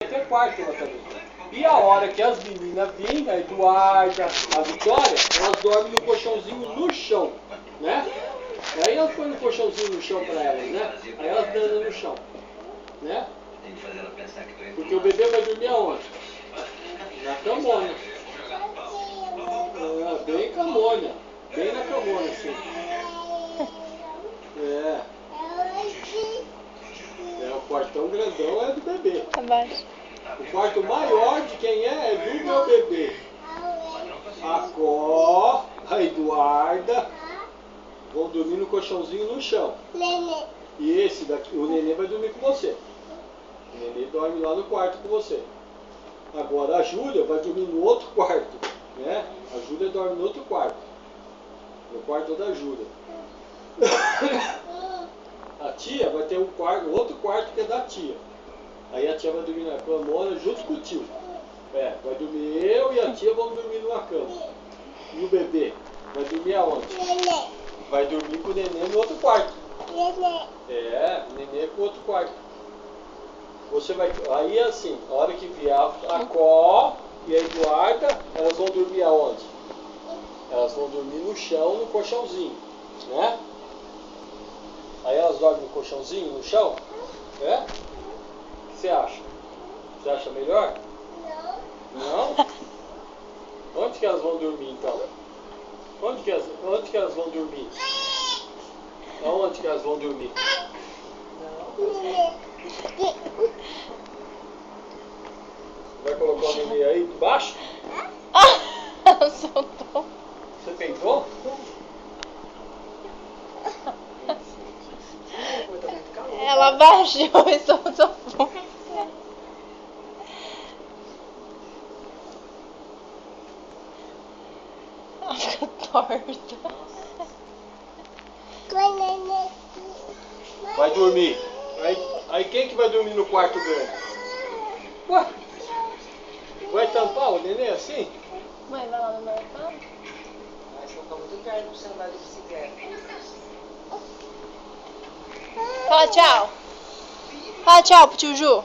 ter quarto lá também. E a hora que as meninas vêm, a Eduarda, a Vitória, elas dormem no colchãozinho no chão, né? Aí elas põem no colchãozinho no chão pra elas, né? Aí elas dançam no chão, né? Porque o bebê vai dormir aonde? Na camona. Bem camona. Bem na camona, assim. O quartão grandão é do bebê. Abaixo. O quarto maior de quem é do meu bebê. A Có, a Eduarda vão dormir no colchãozinho no chão. Nenê. E esse daqui, o Nenê vai dormir com você. O Nenê dorme lá no quarto com você. Agora a Júlia vai dormir no outro quarto, né? A Júlia dorme no outro quarto. No quarto da Júlia. A tia vai ter um quarto, outro quarto que é da tia. Aí a tia vai dormir na cama junto com o tio. Vai dormir eu e a tia vamos dormir numa cama. E o bebê vai dormir aonde? Nenê. Vai dormir com o Nenê no outro quarto. Nenê. O Nenê com o outro quarto. Você vai. Aí assim, a hora que vier a Có e a Eduarda, elas vão dormir aonde? Elas vão dormir no chão, no colchãozinho, né? Aí elas dormem no colchãozinho, no chão? O que você acha? Você acha melhor? Não. Não? Onde que elas vão dormir então? Onde que elas vão dormir? Aonde que elas vão dormir? Nenê. Vai colocar o Nenê aí embaixo? Soltou. Você tentou? Ela baixou e soltou. Ela fica torta. Nenê. Vai dormir. Aí quem que vai dormir no quarto grande? Ué? Vai tampar o Nenê assim? Mãe, vai lá no mercado? Mas não tá muito perto pra você andar de bicicleta. Fala tchau. Fala tchau pro tio Ju.